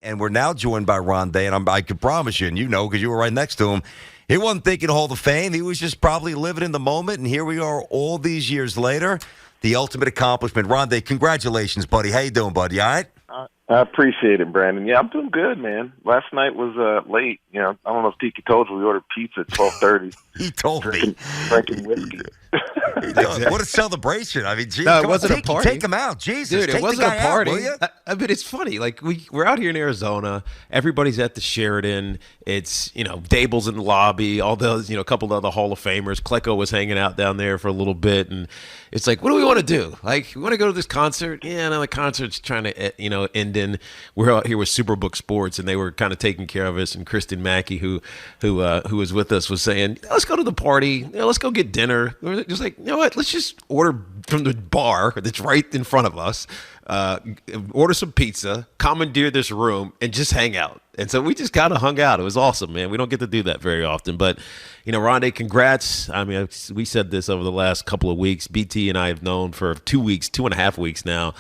And we're now joined by Ronde, and I can promise you, and you know because you were right next to him, he wasn't thinking Hall of Fame. He was just probably living in the moment, and here we are all these years later, the ultimate accomplishment. Ronde, congratulations, buddy. How you doing, buddy? All right? I appreciate it, Brandon. Yeah, I'm doing good, man. Last night was late. You know, I don't know if Tiki told you we ordered pizza at 12:30. He told me. Drinking whiskey. What a celebration. I mean, geez, no, it wasn't a party. Take him out. Jesus, dude, it wasn't a party. Out, I mean, it's funny. Like, we're out here in Arizona. Everybody's at the Sheraton. It's, Dable's in the lobby. All those, a couple of the Hall of Famers. Klecko was hanging out down there for a little bit. And it's like, what do we want to do? Like, we want to go to this concert? Yeah, no, the concert's trying to, end in. We're out here with Superbook Sports, and they were kind of taking care of us. And Kristen Mackey, who was with us, was saying, let's go to the party. Let's go get dinner. We're just like, you know what? Let's just order from the bar that's right in front of us. Order some pizza, commandeer this room, and just hang out. And so we just kind of hung out. It was awesome, man. We don't get to do that very often. But, Ronde, congrats. I mean, we said this over the last couple of weeks. BT and I have known for 2.5 weeks now.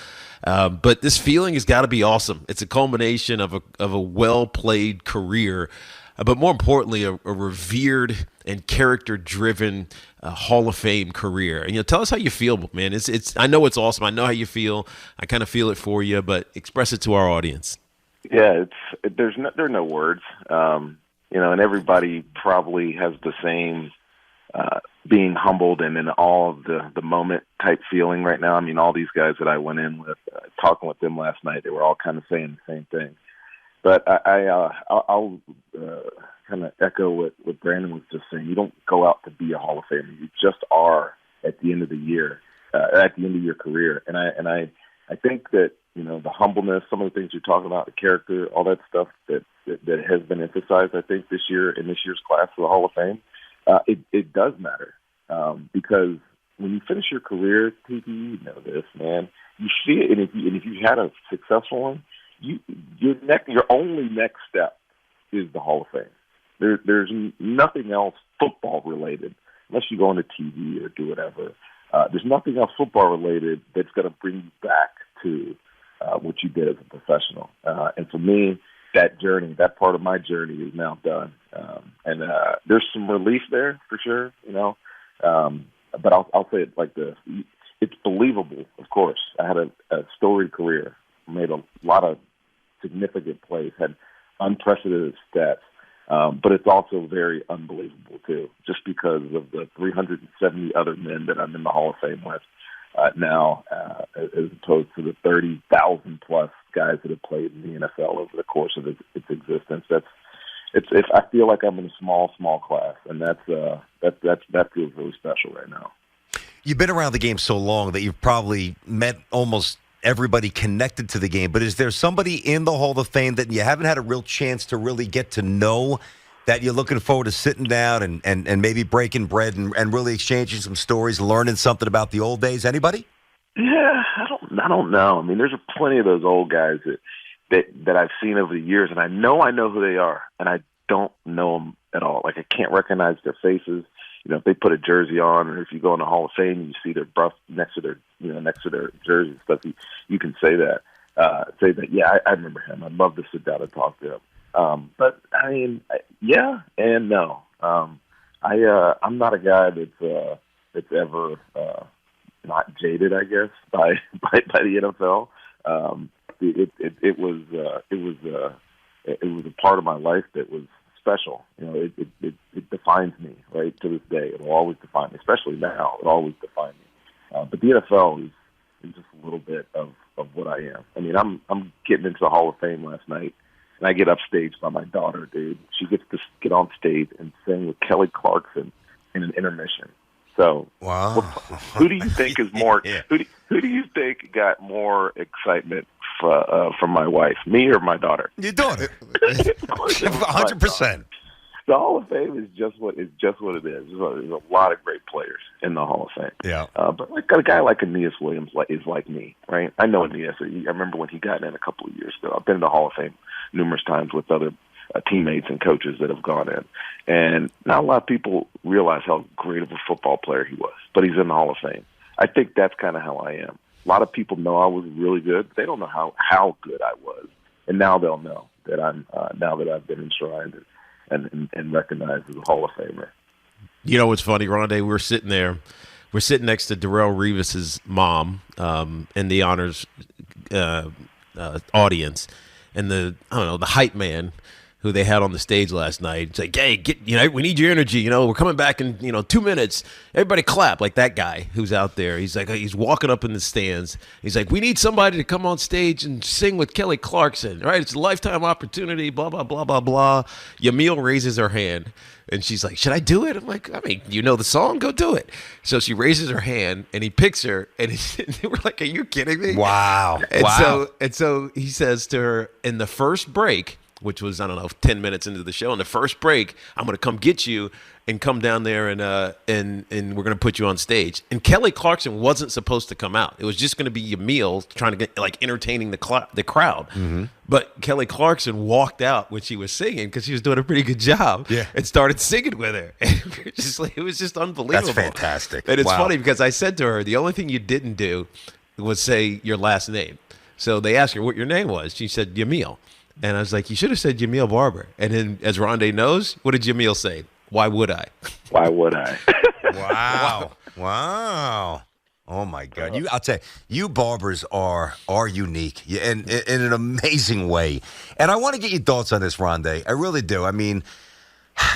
But this feeling has got to be awesome. It's a culmination of a well-played career, but more importantly, a revered and character-driven Hall of Fame career. And tell us how you feel, man. It's. I know it's awesome. I know how you feel. I kind of feel it for you, but express it to our audience. Yeah, there are no words. And everybody probably has the same being humbled and in awe of the moment type feeling right now. I mean, all these guys that I went in with, talking with them last night, they were all kind of saying the same thing. But I'll kind of echo what Brandon was just saying. You don't go out to be a Hall of Famer. You just are at the end of the year, at the end of your career. And I think that, the humbleness, some of the things you're talking about, the character, all that stuff that has been emphasized, I think, this year in this year's class for the Hall of Fame, it does matter. Because when you finish your career, Tiki, you know this, man, you see it. And if you had a successful one, your only next step is the Hall of Fame. There's nothing else football related, unless you go into TV or do whatever. There's nothing else football related that's going to bring you back to what you did as a professional. And for me, that journey, that part of my journey is now done. And there's some relief there for sure, but I'll say it like this. It's believable, of course. I had a storied career, made a lot of significant plays, had unprecedented stats, but it's also very unbelievable, too, just because of the 370 other men that I'm in the Hall of Fame with now, as opposed to the 30,000-plus guys that have played in the NFL over the course of its existence. I feel like I'm in a small class, and that feels really special right now. You've been around the game so long that you've probably met almost everybody connected to the game, but is there somebody in the Hall of Fame that you haven't had a real chance to really get to know that you're looking forward to sitting down and maybe breaking bread and really exchanging some stories, learning something about the old days? Anybody? Yeah, I don't know. I mean, there's plenty of those old guys that I've seen over the years, and I know who they are, and I don't know them at all. Like, I can't recognize their faces. If they put a jersey on, or if you go in the Hall of Fame and you see their buff next to their jersey and stuff, you can say that. Yeah, I remember him. I'd love to sit down and talk to him. But I mean, yeah and no. I'm not a guy that's ever not jaded, I guess, by the NFL. It was a part of my life that was special. It defines me, right, to this day. It'll always define me, especially now. It'll always define me. But the NFL is just a little bit of what I am. I mean, I'm getting into the Hall of Fame last night, and I get upstaged by my daughter, dude. She gets to get on stage and sing with Kelly Clarkson in an intermission. So, wow. Who do you think is more? Yeah. Who do you think got more excitement from my wife, me or my daughter? Your daughter. 100%. The Hall of Fame is just what it is. There's a lot of great players in the Hall of Fame. Yeah. But like a guy like Aeneas Williams is like me, right? I know Aeneas. I remember when he got in a couple of years ago. I've been in the Hall of Fame numerous times with other teammates and coaches that have gone in. And not a lot of people realize how great of a football player he was, but he's in the Hall of Fame. I think that's kind of how I am. A lot of people know I was really good. They don't know how good I was. now they'll know that I'm now that I've been enshrined and recognized as a Hall of Famer. You know what's funny, Ronde? We're sitting next to Darrelle Revis's mom in the honors audience, and the hype man who they had on the stage last night. It's like, hey, we need your energy. We're coming back in 2 minutes. Everybody clap, like that guy who's out there. He's like, he's walking up in the stands. He's like, we need somebody to come on stage and sing with Kelly Clarkson. Right? It's a lifetime opportunity. Blah blah blah blah blah. Yamil raises her hand. And she's like, should I do it? I'm like, you know the song? Go do it. So she raises her hand, and he picks her, and we're like, are you kidding me? Wow. And so he says to her, in the first break, which was, 10 minutes into the show, in the first break, I'm going to come get you and come down there and we're going to put you on stage. And Kelly Clarkson wasn't supposed to come out. It was just going to be Yamil trying to get, entertaining the crowd. Mm-hmm. But Kelly Clarkson walked out when she was singing because she was doing a pretty good job and started singing with her. And it was just unbelievable. That's fantastic. And it's funny because I said to her, the only thing you didn't do was say your last name. So they asked her what your name was. She said Yamil. And I was like, you should have said Tiki Barber. And then, as Ronde knows, what did Yamil say? Why would I? Why would I? Wow. Oh, my God. I'll tell you Barbers are unique and in an amazing way. And I want to get your thoughts on this, Ronde. I really do. I mean,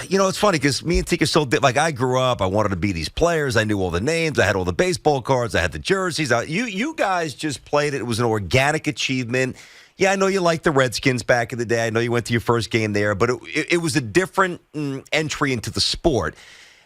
it's funny because me and Tiki are so I grew up. I wanted to be these players. I knew all the names. I had all the baseball cards. I had the jerseys. You guys just played it. It was an organic achievement. Yeah, I know you liked the Redskins back in the day. I know you went to your first game there, but it was a different entry into the sport.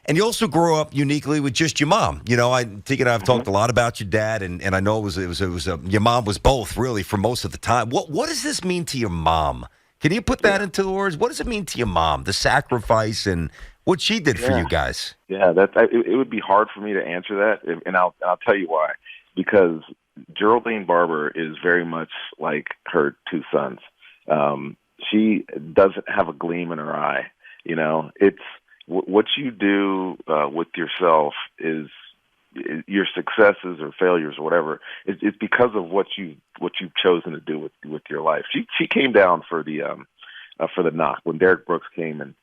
And you also grew up uniquely with just your mom. Tiki and I have talked a lot about your dad, and I know your mom was both really for most of the time. What does this mean to your mom? Can you put that into words? What does it mean to your mom, the sacrifice and what she did for you guys? Yeah, it would be hard for me to answer that, and I'll tell you why. Because Geraldine Barber is very much like her two sons. She doesn't have a gleam in her eye. It's what you do with yourself is your successes or failures or whatever. It's because of what you've chosen to do with your life. She came down for the knock when Derek Brooks came and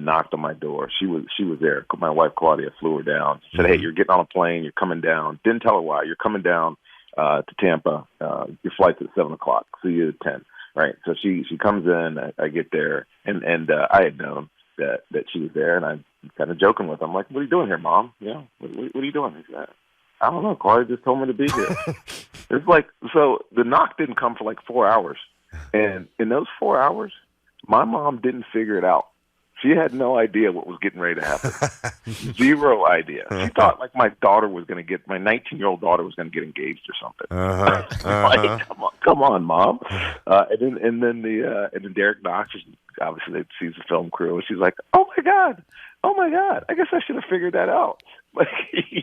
knocked on my door. She was there. My wife Claudia flew her down. She said, "Hey, you're getting on a plane. You're coming down." Didn't tell her why. You're coming down to Tampa. Your flight's at 7:00. See you at 10. Right. So she comes in. I get there, and I had known that she was there, and I'm kind of joking with her. I'm like, "What are you doing here, Mom? What are you doing?" He said, "I don't know. Claudia just told me to be here." It's like, so the knock didn't come for like 4 hours, and in those 4 hours, my mom didn't figure it out. She had no idea what was getting ready to happen. Zero idea. She thought like my 19-year-old daughter was going to get engaged or something. Like, come on, Mom. And then Derek knocks. Obviously, they sees the film crew, and she's like, "Oh my God! I guess I should have figured that out." Like,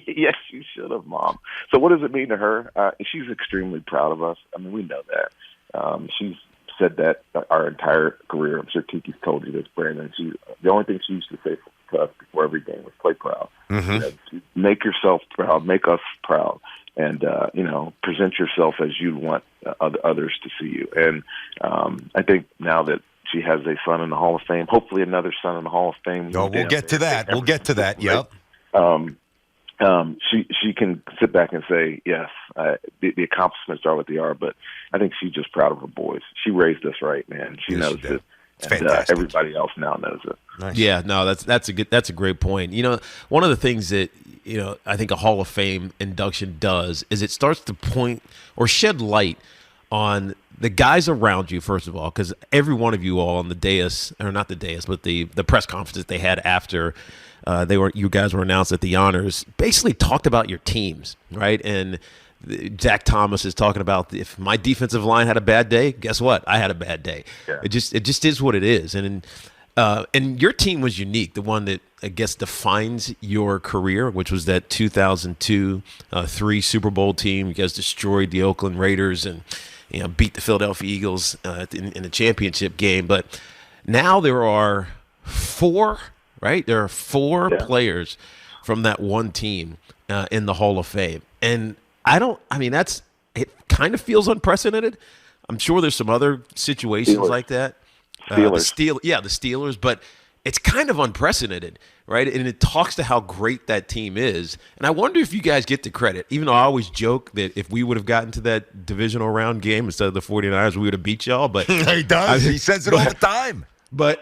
yes, you should have, Mom. So, what does it mean to her? She's extremely proud of us. I mean, we know that. She's said that our entire career. I'm sure Tiki's told you this, Brandon. The only thing she used to say to us before every game was play proud. Mm-hmm. Make yourself proud, make us proud, and present yourself as you want others to see you. And I think now that she has a son in the Hall of Fame, hopefully another son in the Hall of Fame. Oh, we'll get to that. We'll get to that. Yep. She can sit back and say, yes, the accomplishments are what they are, but I think she's just proud of her boys. She raised us right, man. She knows it. It's fantastic. Everybody else now knows it. Nice. Yeah, no, that's a great point. One of the things that I think a Hall of Fame induction does is it starts to point or shed light on the guys around you, first of all, because every one of you all on the dais, or not the dais, but the press conferences they had after you guys were announced at the honors, basically talked about your teams, right? And Zach Thomas is talking about, if my defensive line had a bad day, guess what? I had a bad day. Yeah. It just is what it is. And your team was unique, the one that I guess defines your career, which was that 2002-3 Super Bowl team. You guys destroyed the Oakland Raiders and beat the Philadelphia Eagles in the championship game. But now there are four, right? There are four players from that one team in the Hall of Fame. And it kind of feels unprecedented. I'm sure there's some other situations Steelers. like that. Steelers. The Steelers, but it's kind of unprecedented, right? And it talks to how great that team is. And I wonder if you guys get the credit, even though I always joke that if we would have gotten to that divisional round game instead of the 49ers, we would have beat y'all. But He does. He says it all the time. But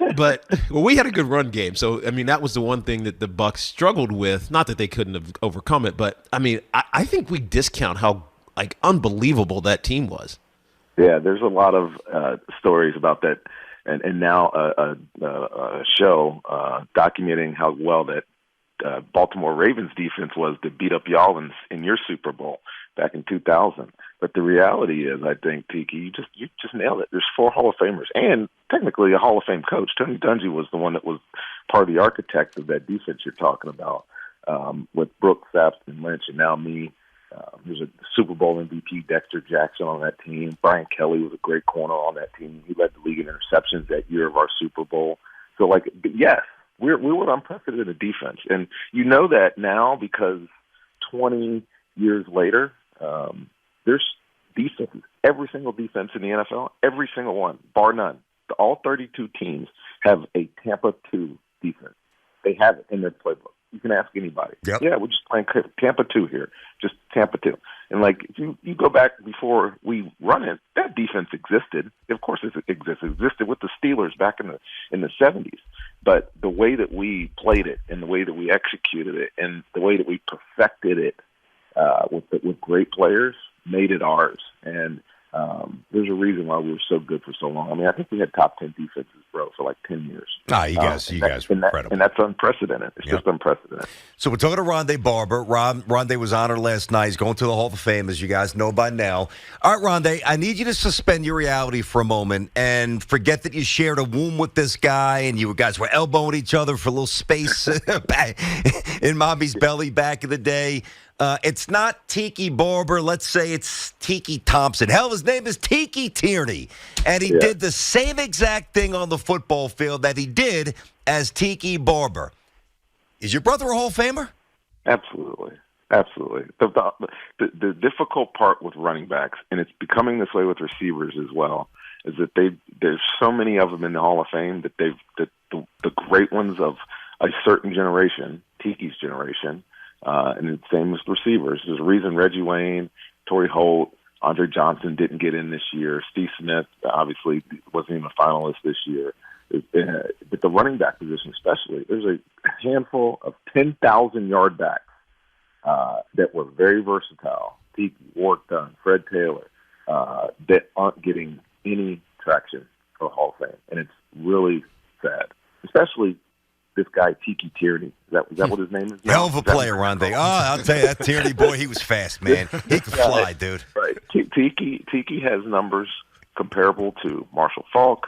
well, we had a good run game, so I mean that was the one thing that the Bucs struggled with. Not that they couldn't have overcome it, but I mean I think we discount how like unbelievable that team was. Yeah, there's a lot of stories about that, and now a show documenting how well that Baltimore Ravens defense was to beat up y'all in your Super Bowl back in 2000. But the reality is, I think, Tiki, you just nailed it. There's 4 Hall of Famers and technically a Hall of Fame coach. Tony Dungy was the one that was part of the architect of that defense you're talking about, with Brooks, Saps, and Lynch, and now me. There's a Super Bowl MVP, Dexter Jackson, on that team. Brian Kelly was a great corner on that team. He led the league in interceptions that year of our Super Bowl. So, like, yes, we were an unprecedented defense. And you know that now because 20 years later, there's defenses. Every single defense in the NFL, every single one, bar none. All 32 teams have a Tampa 2 defense. They have it in their playbook. You can ask anybody. Yep. Yeah, we're just playing Tampa 2 here. Just Tampa 2. And, like, if you go back before we run it, that defense existed. Of course it existed. It existed with the Steelers back in the 70s. But the way that we played it and the way that we executed it and the way that we perfected it with great players made it ours. And there's a reason why we were so good for so long. I mean, I think we had top 10 defenses, bro, for like 10 years. You guys were incredible. And that's unprecedented. It's just unprecedented. So we're talking to Ronde Barber. Ronde was honored last night. He's going to the Hall of Fame, as you guys know by now. All right, Ronde, I need you to suspend your reality for a moment and forget that you shared a womb with this guy and you guys were elbowing each other for a little space in mommy's belly back in the day. It's not Tiki Barber. Let's say it's Tiki Thompson. Hell, his name is Tiki Tierney. And he did the same exact thing on the football field that he did as Tiki Barber. Is your brother a Hall of Famer? Absolutely. Absolutely. The difficult part with running backs, and it's becoming this way with receivers as well, is that there's so many of them in the Hall of Fame that the great ones of a certain generation, Tiki's generation, and it's the same with receivers. There's a reason Reggie Wayne, Torrey Holt, Andre Johnson didn't get in this year. Steve Smith obviously wasn't even a finalist this year. But the running back position especially, there's a handful of 10,000-yard backs that were very versatile. Tiki, Ward Dunn, Fred Taylor, that aren't getting any traction for Hall of Fame. And it's really sad, especially this guy, Tiki Tierney. Is that what his name is? Hell of a player, Ronde. Oh, I'll tell you, that Tierney boy, he was fast, man. He could fly, dude. Right. Tiki has numbers comparable to Marshall Faulk,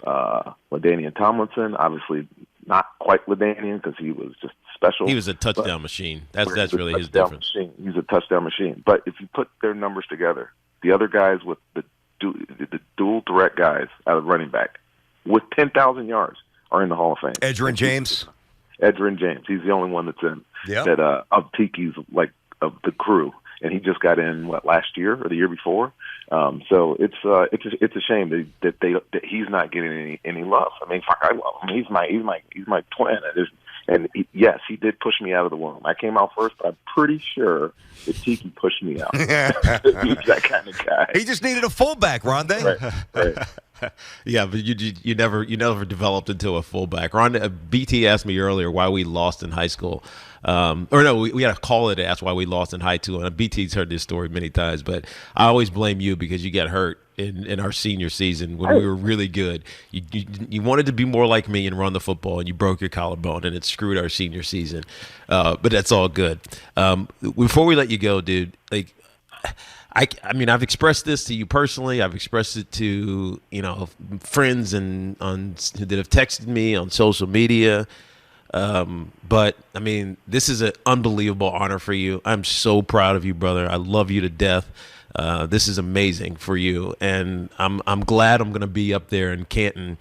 LaDainian Tomlinson. Obviously, not quite LaDainian because he was just special. He was a touchdown machine. That's really his difference. Machine. He's a touchdown machine. But if you put their numbers together, the other guys with the dual threat guys out of running back with 10,000 yards are in the Hall of Fame. Edgerrin James. He's the only one that's in that of Tiki's, like, of the crew, and he just got in last year or the year before. So it's a shame that he's not getting any love. I mean, fuck, I love him. He's my twin. And yes, he did push me out of the womb. I came out first, but I'm pretty sure that Tiki pushed me out. He's that kind of guy. He just needed a fullback, Ronde. Right. Yeah, but you never developed into a fullback. BT asked me earlier why we lost in high school. We had a caller to ask why we lost in high school, and BT's heard this story many times, but I always blame you because you got hurt in our senior season when we were really good. You wanted to be more like me and run the football, and you broke your collarbone, and it screwed our senior season. But that's all good. Before we let you go, dude, like, I mean, I've expressed this to you personally. I've expressed it to, friends that have texted me on social media. But I mean, this is an unbelievable honor for you. I'm so proud of you, brother. I love you to death. This is amazing for you. And I'm glad I'm going to be up there in Canton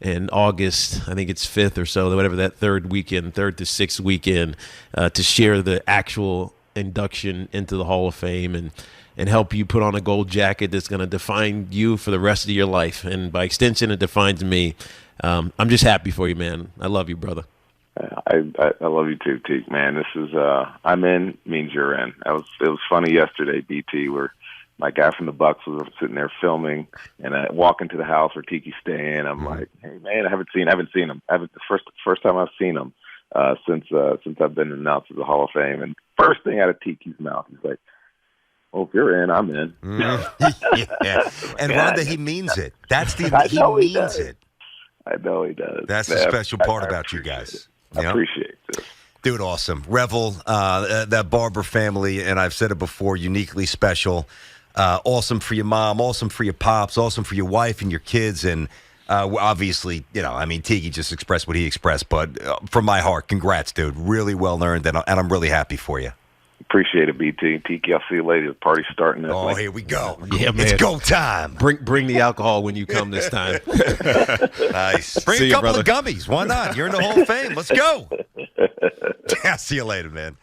in August. I think it's 5th or so, whatever that third to 6th weekend, to share the actual induction into the Hall of Fame. and help you put on a gold jacket that's going to define you for the rest of your life. And by extension, it defines me. I'm just happy for you, man. I love you, brother. I love you too, Teak, man. This is I'm in means you're in. It was funny yesterday, BT, where my guy from the Bucks was sitting there filming, and I walk into the house where Tiki's staying. I'm like, hey man, I haven't seen him. The first time I've seen him since I've been announced as a Hall of Fame. And first thing out of Tiki's mouth, he's like, "Oh, if you're in, I'm in." Yeah. And Ronde, he means it. That's the he means it. I know he does. That's the special part about you guys. I appreciate it. Dude, awesome. Revel, that Barber family, and I've said it before, uniquely special. Awesome for your mom, awesome for your pops, awesome for your wife and your kids. And obviously, Tiki just expressed what he expressed. But from my heart, congrats, dude. Really well earned, and I'm really happy for you. Appreciate it, BT. Tiki, I'll see you later. The party's starting. Here we go. Yeah, man. It's go time. Bring the alcohol when you come this time. Nice. Bring See a couple you, of gummies. Why not? You're in the Hall of Fame. Let's go. See you later, man.